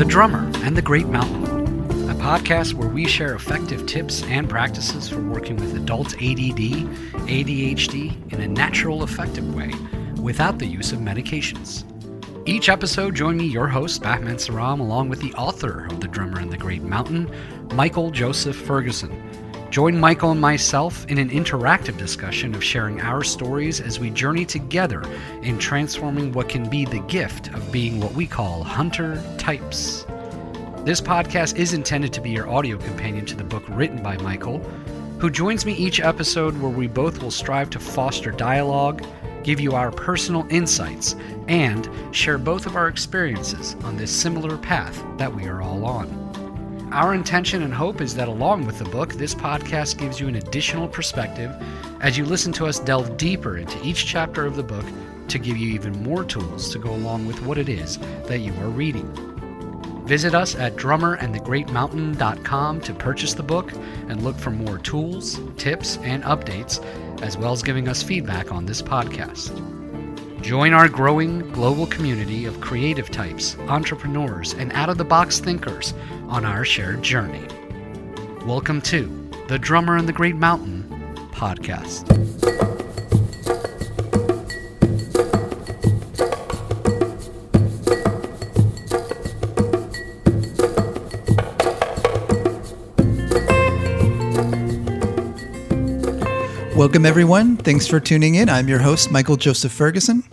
The Drummer and the Great Mountain, a podcast where we share effective tips and practices for working with adults ADD, ADHD in a natural, effective way without the use of medications. Each episode, join me, your host, Batman Saram, along with the author of The Drummer and the Great Mountain, Michael Joseph Ferguson. Join Michael and myself in an interactive discussion of sharing our stories as we journey together in transforming what can be the gift of being what we call hunter types. This podcast is intended to be your audio companion to the book written by Michael, who joins me each episode where we both will strive to foster dialogue, give you our personal insights, and share both of our experiences on this similar path that we are all on. Our intention and hope is that along with the book, this podcast gives you an additional perspective as you listen to us delve deeper into each chapter of the book to give you even more tools to go along with what it is that you are reading. Visit us at drummerandthegreatmountain.com to purchase the book and look for more tools, tips, and updates, as well as giving us feedback on this podcast. Join our growing global community of creative types, entrepreneurs, and out-of-the-box thinkers on our shared journey. Welcome to The Drummer and the Great Mountain podcast. Welcome, everyone. Thanks for tuning in. I'm your host, Michael Joseph Ferguson.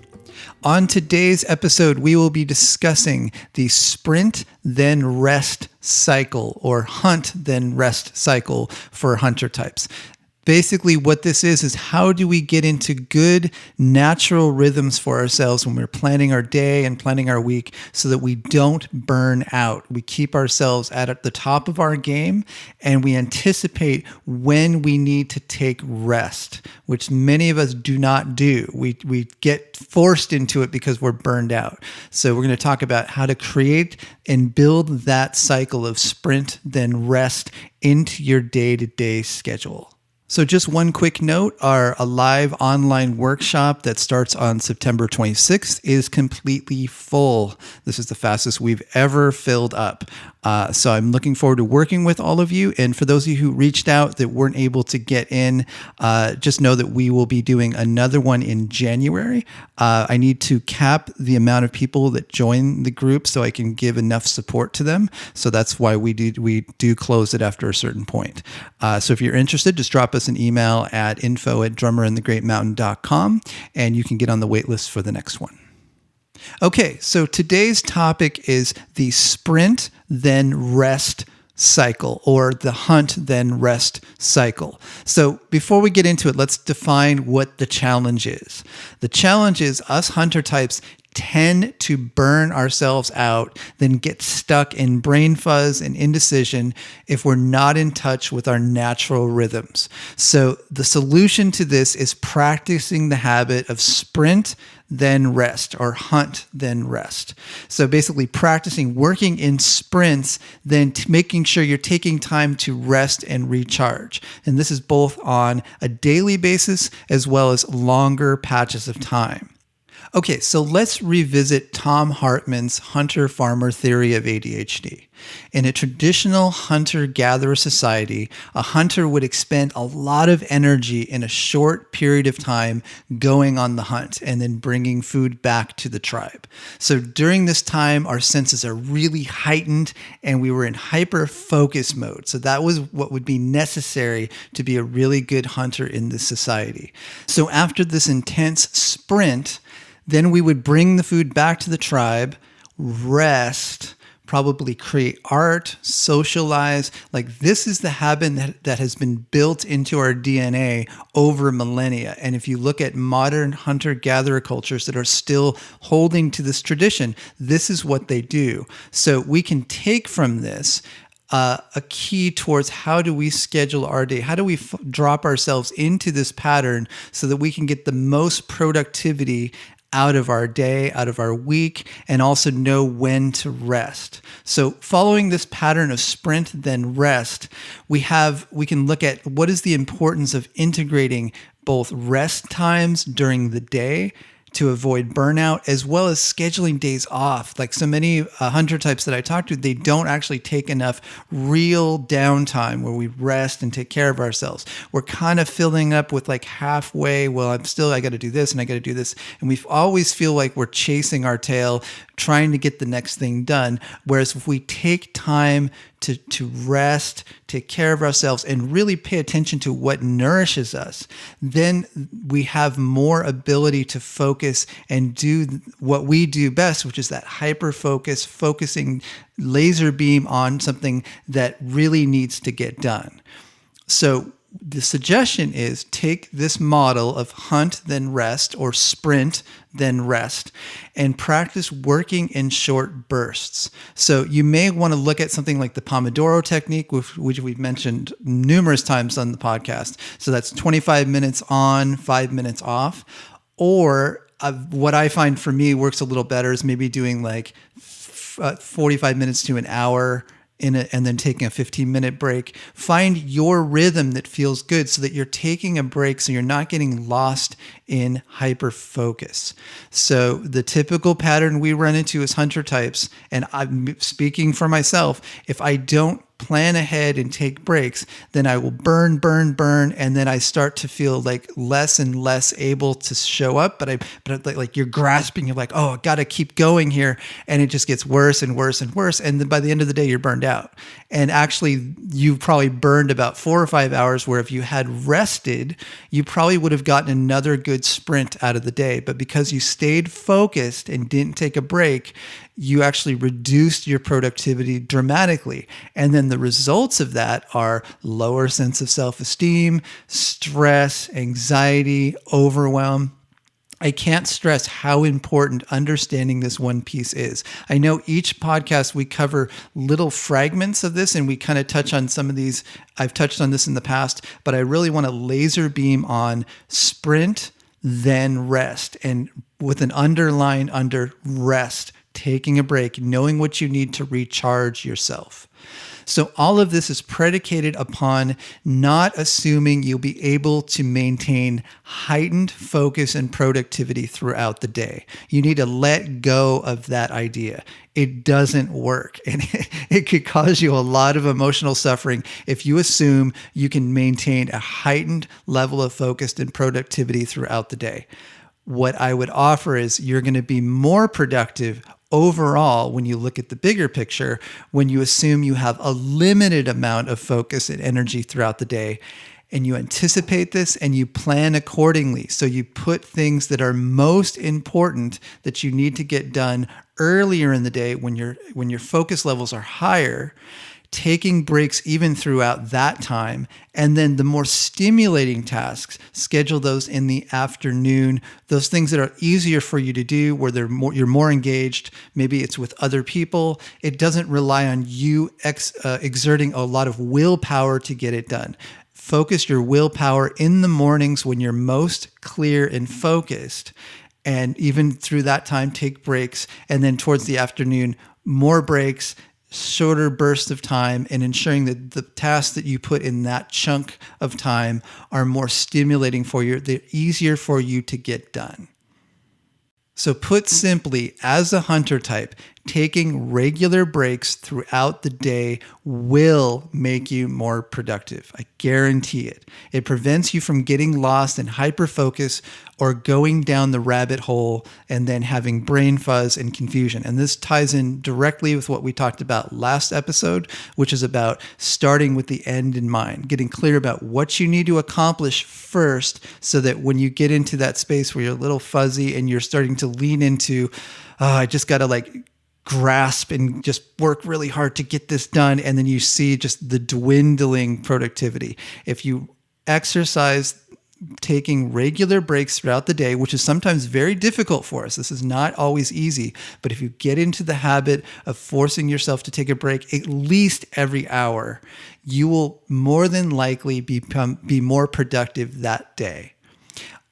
On today's episode, we will be discussing the sprint, then rest cycle, or hunt, then rest cycle for hunter types. Basically, what this is how do we get into good natural rhythms for ourselves when we're planning our day and planning our week so that we don't burn out. We keep ourselves at the top of our game and we anticipate when we need to take rest, which many of us do not do. We get forced into it because we're burned out. So we're going to talk about how to create and build that cycle of sprint, then rest into your day-to-day schedule. So just one quick note, our live online workshop that starts on September 26th is completely full. This is the fastest we've ever filled up. So I'm looking forward to working with all of you. And for those of you who reached out that weren't able to get in, just know that we will be doing another one in January. I need to cap the amount of people that join the group so I can give enough support to them. So that's why we do close it after a certain point. So if you're interested, just drop us an email at info@drummerandthegreatmountain.com and you can get on the wait list for the next one. Okay, so today's topic is the sprint, then rest cycle, or the hunt, then rest cycle. So before we get into it, let's define what the challenge is. The challenge is us hunter types tend to burn ourselves out, then get stuck in brain fuzz and indecision if we're not in touch with our natural rhythms. So the solution to this is practicing the habit of sprint, then rest, or hunt, then rest. So basically practicing working in sprints, then making sure you're taking time to rest and recharge. And this is both on a daily basis as well as longer patches of time. Okay, so let's revisit Tom Hartman's hunter-farmer theory of ADHD. In a traditional hunter-gatherer society, a hunter would expend a lot of energy in a short period of time going on the hunt and then bringing food back to the tribe. So during this time, our senses are really heightened and we were in hyper-focus mode. So that was what would be necessary to be a really good hunter in this society. So after this intense sprint, then we would bring the food back to the tribe, rest, probably create art, socialize. Like this is the habit that has been built into our DNA over millennia. And if you look at modern hunter-gatherer cultures that are still holding to this tradition, this is what they do. So we can take from this a key towards how do we schedule our day? How do we drop ourselves into this pattern so that we can get the most productivity out of our day, out of our week, and also know when to rest. So following this pattern of sprint, then rest, we can look at what is the importance of integrating both rest times during the day to avoid burnout, as well as scheduling days off. Like so many hunter types that I talk to, they don't actually take enough real downtime where we rest and take care of ourselves. We're kind of filling up with like halfway, well, I got to do this and I got to do this. And we always feel like we're chasing our tail, trying to get the next thing done. Whereas if we take time to rest, take care of ourselves, and really pay attention to what nourishes us, then we have more ability to focus and do what we do best, which is that hyper focus, focusing laser beam on something that really needs to get done. So the suggestion is take this model of hunt, then rest, or sprint, then rest, and practice working in short bursts. So you may want to look at something like the Pomodoro technique, which we've mentioned numerous times on the podcast. So that's 25 minutes on, 5 minutes off. Or what I find for me works a little better is maybe doing like 45 minutes to an hour and then taking a 15-minute break. Find your rhythm that feels good so that you're taking a break so you're not getting lost in hyper focus. So the typical pattern we run into as hunter types, and I'm speaking for myself, if I don't plan ahead and take breaks, then I will burn, and then I start to feel like less and less able to show up. But like you're grasping, you're like, oh, I got to keep going here, and it just gets worse and worse and worse. And then by the end of the day, you're burned out. And actually, you probably burned about 4 or 5 hours. Where if you had rested, you probably would have gotten another good sprint out of the day. But because you stayed focused and didn't take a break, you actually reduced your productivity dramatically. And then the results of that are lower sense of self-esteem, stress, anxiety, overwhelm. I can't stress how important understanding this one piece is. I know each podcast we cover little fragments of this and we kind of touch on some of these. I've touched on this in the past, but I really want to laser beam on sprint, then rest, and with an underline under rest, taking a break, knowing what you need to recharge yourself. So all of this is predicated upon not assuming you'll be able to maintain heightened focus and productivity throughout the day. You need to let go of that idea. It doesn't work, and it could cause you a lot of emotional suffering if you assume you can maintain a heightened level of focus and productivity throughout the day. What I would offer is you're going to be more productive overall when you look at the bigger picture, when you assume you have a limited amount of focus and energy throughout the day, and you anticipate this and you plan accordingly. So you put things that are most important that you need to get done earlier in the day when your focus levels are higher, taking breaks even throughout that time. And then the more stimulating tasks, schedule those in the afternoon, those things that are easier for you to do where you're more engaged. Maybe it's with other people. It doesn't rely on you exerting a lot of willpower to get it done. Focus your willpower in the mornings when you're most clear and focused. And even through that time, take breaks. And then towards the afternoon, more breaks, shorter bursts of time, and ensuring that the tasks that you put in that chunk of time are more stimulating for you. They're easier for you to get done. So put simply, as a hunter type, taking regular breaks throughout the day will make you more productive. I guarantee it. It prevents you from getting lost in hyperfocus or going down the rabbit hole and then having brain fuzz and confusion. And this ties in directly with what we talked about last episode, which is about starting with the end in mind, getting clear about what you need to accomplish first so that when you get into that space where you're a little fuzzy and you're starting to lean into, I just got to grasp and just work really hard to get this done. And then you see just the dwindling productivity. If you exercise taking regular breaks throughout the day, which is sometimes very difficult for us. This is not always easy, but if you get into the habit of forcing yourself to take a break at least every hour, you will more than likely be more productive that day.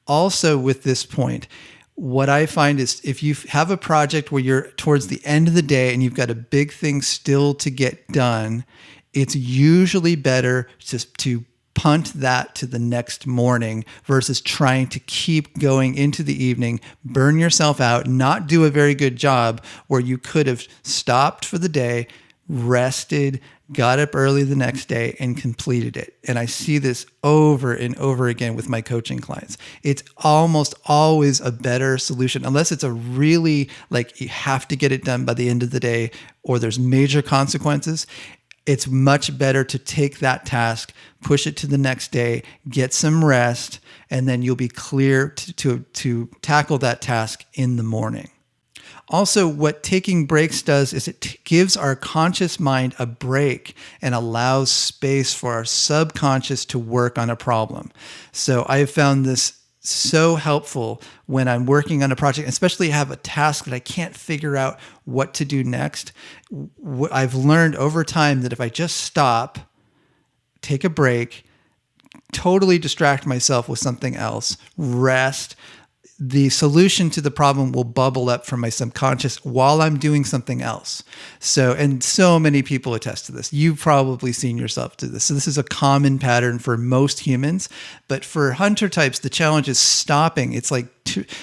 Also, with this point, what I find is if you have a project where you're towards the end of the day and you've got a big thing still to get done, it's usually better just to punt that to the next morning versus trying to keep going into the evening, burn yourself out, not do a very good job where you could have stopped for the day, rested, got up early the next day and completed it. And I see this over and over again with my coaching clients. It's almost always a better solution, unless it's a really like you have to get it done by the end of the day or there's major consequences. It's much better to take that task, push it to the next day, get some rest, and then you'll be clear to tackle that task in the morning. Also, what taking breaks does is it gives our conscious mind a break and allows space for our subconscious to work on a problem. So I have found this so helpful when I'm working on a project, especially have a task that I can't figure out what to do next. I've learned over time that if I just stop, take a break, totally distract myself with something else, rest, the solution to the problem will bubble up from my subconscious while I'm doing something else. And so many people attest to this. You've probably seen yourself do this. So this is a common pattern for most humans, but for hunter types, the challenge is stopping. It's like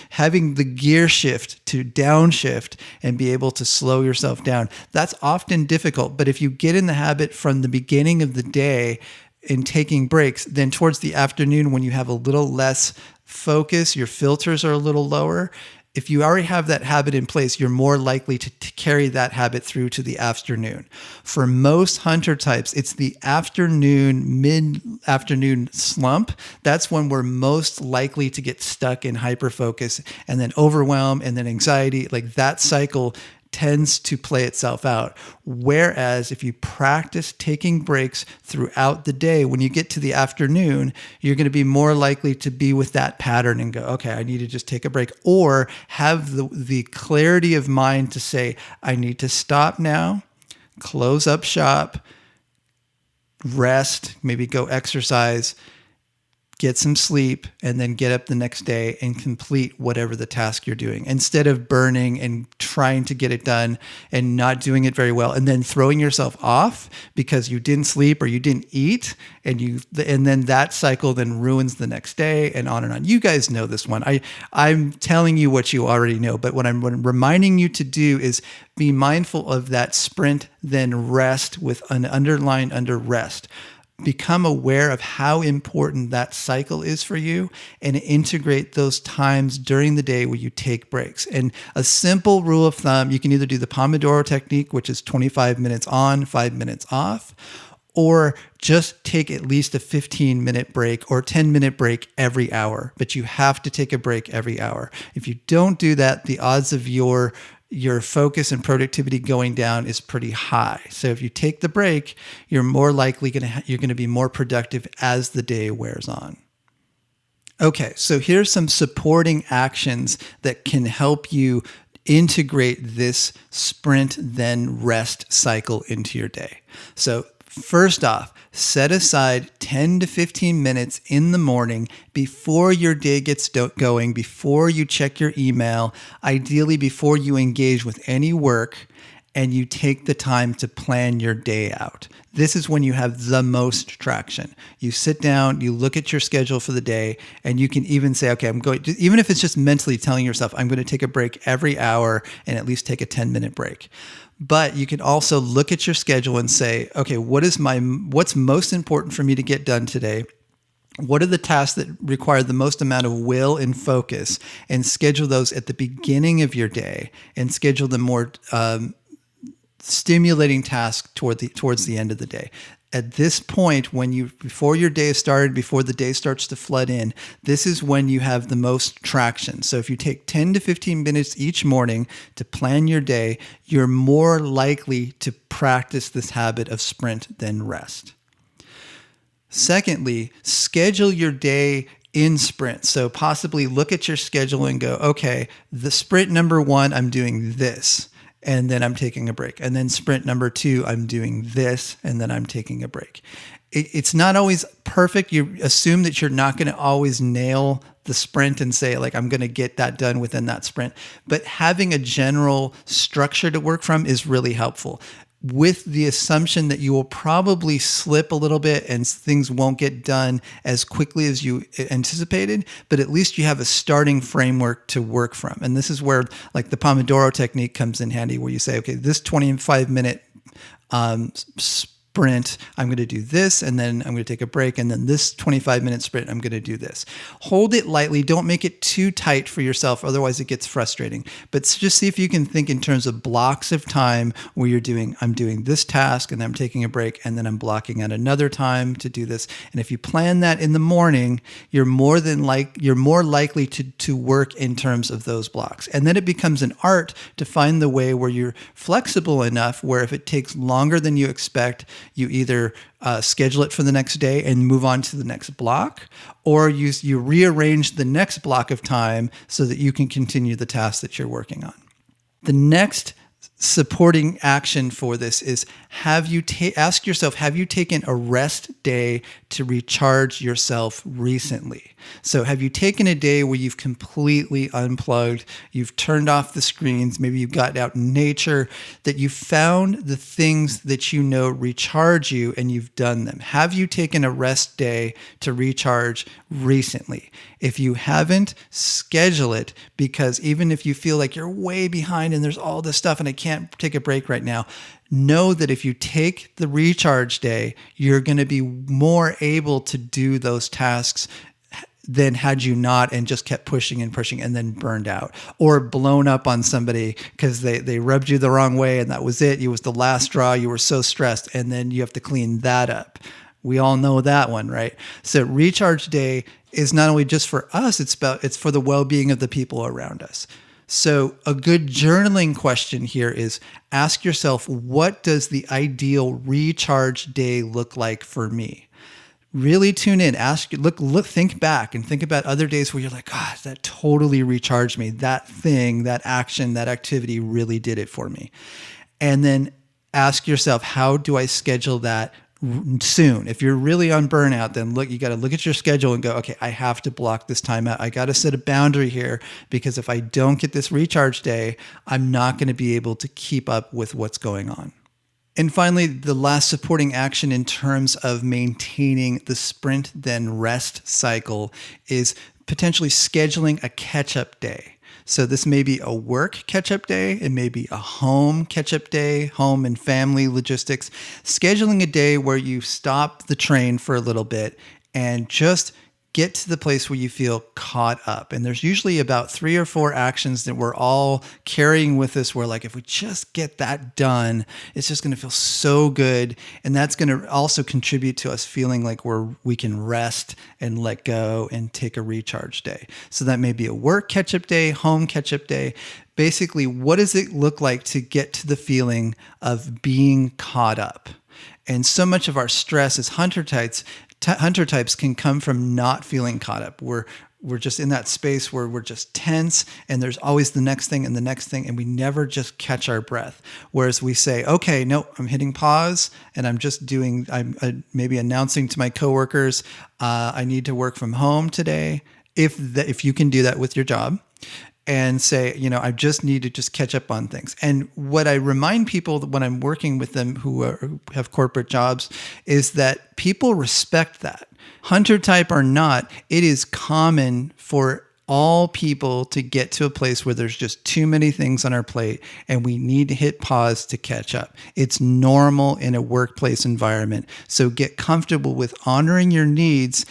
having the gear shift to downshift and be able to slow yourself down. That's often difficult, but if you get in the habit from the beginning of the day in taking breaks, then towards the afternoon when you have a little less focus, your filters are a little lower. If you already have that habit in place, you're more likely to carry that habit through to the afternoon. For most hunter types, it's the afternoon, mid-afternoon slump. That's when we're most likely to get stuck in hyperfocus and then overwhelm and then anxiety. Like that cycle tends to play itself out. Whereas if you practice taking breaks throughout the day, when you get to the afternoon, you're going to be more likely to be with that pattern and go, okay, I need to just take a break, or have the clarity of mind to say, I need to stop now, close up shop, rest, maybe go exercise, get some sleep, and then get up the next day and complete whatever the task you're doing, instead of burning and trying to get it done and not doing it very well, and then throwing yourself off because you didn't sleep or you didn't eat, and then that cycle then ruins the next day, and on and on. You guys know this one. I'm telling you what you already know, but what I'm reminding you to do is be mindful of that sprint, then rest with an underline under rest. Become aware of how important that cycle is for you and integrate those times during the day where you take breaks. And a simple rule of thumb, you can either do the Pomodoro technique, which is 25 minutes on, 5 minutes off, or just take at least a 15-minute break or 10-minute break every hour. But you have to take a break every hour. If you don't do that, the odds of your focus and productivity going down is pretty high. So if you take the break, you're more likely you're going to be more productive as the day wears on. Okay, so here's some supporting actions that can help you integrate this sprint then rest cycle into your day. So first off, set aside 10 to 15 minutes in the morning before your day gets going, before you check your email, ideally before you engage with any work, and you take the time to plan your day out. This is when you have the most traction. You sit down, you look at your schedule for the day, and you can even say, okay, even if it's just mentally telling yourself, I'm going to take a break every hour and at least take a 10-minute break. But you can also look at your schedule and say, okay, what's most important for me to get done today? What are the tasks that require the most amount of will and focus? And schedule those at the beginning of your day and schedule the more stimulating tasks towards the end of the day. At this point, before your day is started, before the day starts to flood in, this is when you have the most traction. So if you take 10 to 15 minutes each morning to plan your day, you're more likely to practice this habit of sprint then rest. Secondly, schedule your day in sprints. So possibly look at your schedule and go, okay, the sprint number 1, I'm doing this, and then I'm taking a break. And then sprint number 2, I'm doing this, and then I'm taking a break. It's not always perfect. You assume that you're not going to always nail the sprint and say, like, I'm going to get that done within that sprint. But having a general structure to work from is really helpful. with the assumption that you will probably slip a little bit and things won't get done as quickly as you anticipated, but at least you have a starting framework to work from. And this is where like the Pomodoro technique comes in handy, where you say, okay, this 25-minute sprint, I'm going to do this, and then I'm going to take a break, and then this 25-minute sprint, I'm going to do this. Hold it lightly. Don't make it too tight for yourself, otherwise it gets frustrating. But just see if you can think in terms of blocks of time where I'm doing this task, and then I'm taking a break, and then I'm blocking out another time to do this. And if you plan that in the morning, you're more likely to work in terms of those blocks. And then it becomes an art to find the way where you're flexible enough where if it takes longer than you expect, you either schedule it for the next day and move on to the next block, or you rearrange the next block of time so that you can continue the task that you're working on. The next supporting action for this is ask yourself, have you taken a rest day to recharge yourself recently? So have you taken a day where you've completely unplugged, you've turned off the screens, maybe you've gotten out in nature, that you found the things that you know recharge you and you've done them? Have you taken a rest day to recharge recently? If you haven't, schedule it, because even if you feel like you're way behind and there's all this stuff and I can't take a break right now, know that if you take the recharge day, you're going to be more able to do those tasks than had you not and just kept pushing and pushing and then burned out or blown up on somebody because they rubbed you the wrong way and that was it. It was the last straw. You were so stressed, and then you have to clean that up. We all know that one, right? So recharge day is not only just for us, it's for the well-being of the people around us. So a good journaling question here is ask yourself, what does the ideal recharge day look like for me? Really tune in, look, think back and think about other days where you're like, God, that totally recharged me. That thing, that action, that activity really did it for me. And then ask yourself, how do I schedule that soon? If you're really on burnout, then you got to look at your schedule and go, okay, I have to block this time out. I got to set a boundary here, because if I don't get this recharge day, I'm not going to be able to keep up with what's going on. And finally, the last supporting action in terms of maintaining the sprint then rest cycle is potentially scheduling a catch-up day. So this may be a work catch-up day. It may be a home catch-up day, home and family logistics. Scheduling a day where you stop the train for a little bit and just get to the place where you feel caught up. And there's usually about 3 or 4 actions that we're all carrying with us where, like, if we just get that done, it's just going to feel so good. And that's going to also contribute to us feeling like we can rest and let go and take a recharge day. So that may be a work catch-up day, home catch-up day. Basically, what does it look like to get to the feeling of being caught up? And so much of our stress as hunter types can come from not feeling caught up. We're just in that space where we're just tense, and there's always the next thing and the next thing, and we never just catch our breath. Whereas we say, okay, no, I'm hitting pause, and I'm maybe announcing to my coworkers, I need to work from home today. If you can do that with your job, and say, I just need to just catch up on things. And what I remind people when I'm working with them who have corporate jobs is that people respect that. Hunter type or not, it is common for all people to get to a place where there's just too many things on our plate and we need to hit pause to catch up. It's normal in a workplace environment. So get comfortable with honoring your needs,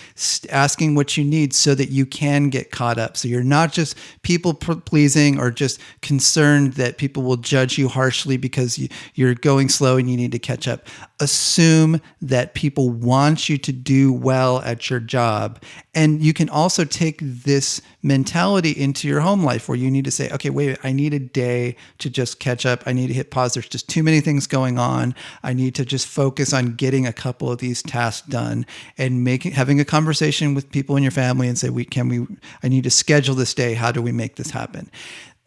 asking what you need so that you can get caught up. So you're not just people pleasing or just concerned that people will judge you harshly because you're going slow and you need to catch up. Assume that people want you to do well at your job. And you can also take this mentality into your home life where you need to say, okay, wait, I need a day to just catch up. I need to hit pause. There's just too many things going on. I need to just focus on getting a couple of these tasks done and having a conversation with people in your family and say, I need to schedule this day. How do we make this happen?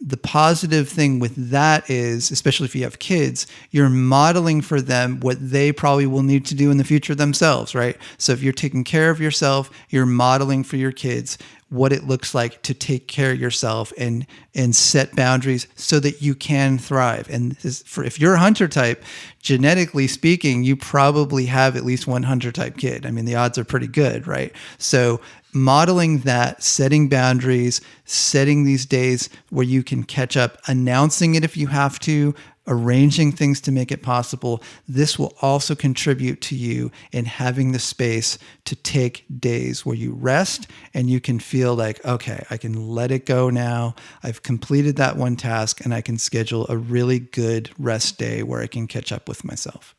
The positive thing with that is, especially if you have kids, you're modeling for them what they probably will need to do in the future themselves, right? So if you're taking care of yourself, you're modeling for your kids what it looks like to take care of yourself and set boundaries so that you can thrive. And if you're a hunter type, genetically speaking, you probably have at least one hunter type kid. I mean, the odds are pretty good, right? So modeling that, setting boundaries, setting these days where you can catch up, announcing it if you have to, arranging things to make it possible. This will also contribute to you in having the space to take days where you rest and you can feel like, okay, I can let it go now. I've completed that one task and I can schedule a really good rest day where I can catch up with myself.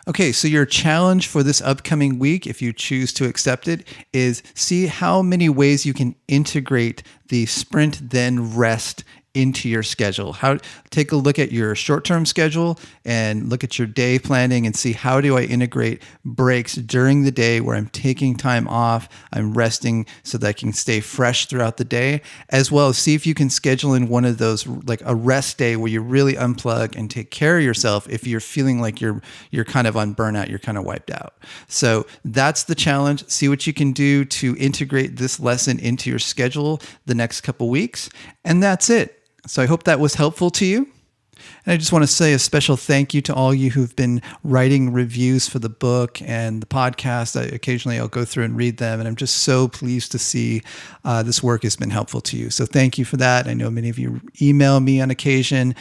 Okay, so your challenge for this upcoming week, if you choose to accept it, is see how many ways you can integrate the sprint then rest into your schedule. Take a look at your short-term schedule and look at your day planning and see, how do I integrate breaks during the day where I'm taking time off, I'm resting so that I can stay fresh throughout the day, as well as see if you can schedule in one of those, like a rest day where you really unplug and take care of yourself if you're feeling like you're kind of on burnout, you're kind of wiped out. So that's the challenge. See what you can do to integrate this lesson into your schedule the next couple weeks. And that's it. So I hope that was helpful to you. And I just want to say a special thank you to all you who've been writing reviews for the book and the podcast. Occasionally I'll go through and read them, and I'm just so pleased to see this work has been helpful to you. So thank you for that. I know many of you email me on occasion.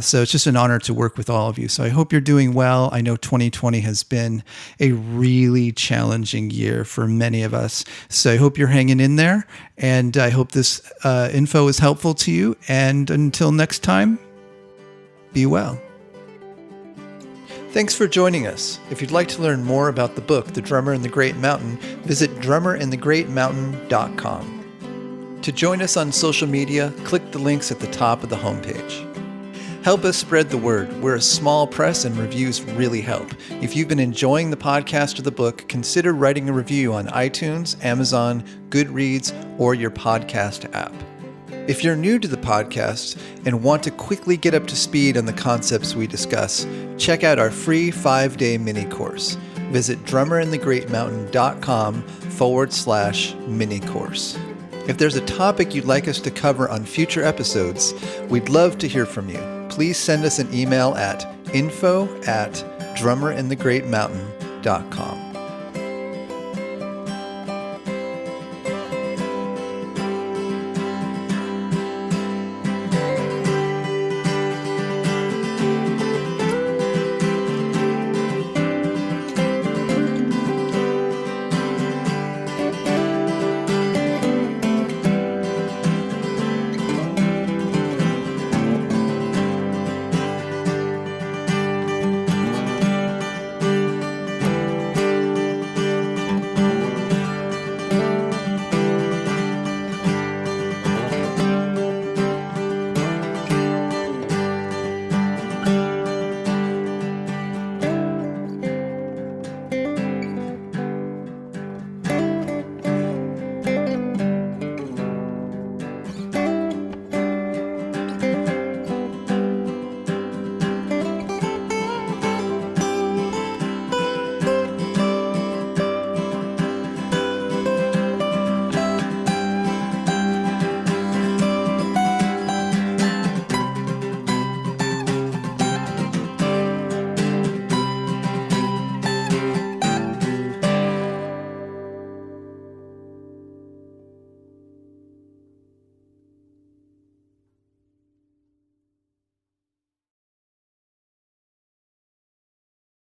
So it's just an honor to work with all of you. So I hope you're doing well. I know 2020 has been a really challenging year for many of us. So I hope you're hanging in there, and I hope this info is helpful to you. And until next time, be well. Thanks for joining us. If you'd like to learn more about the book, The Drummer in the Great Mountain, visit drummerinthegreatmountain.com. To join us on social media, click the links at the top of the homepage. Help us spread the word. We're a small press and reviews really help. If you've been enjoying the podcast or the book, consider writing a review on iTunes, Amazon, Goodreads, or your podcast app. If you're new to the podcast and want to quickly get up to speed on the concepts we discuss, check out our free 5-day mini course. Visit drummerinthegreatmountain.com/mini course. If there's a topic you'd like us to cover on future episodes, we'd love to hear from you. Please send us an email at info@drummerinthegreatmountain.com.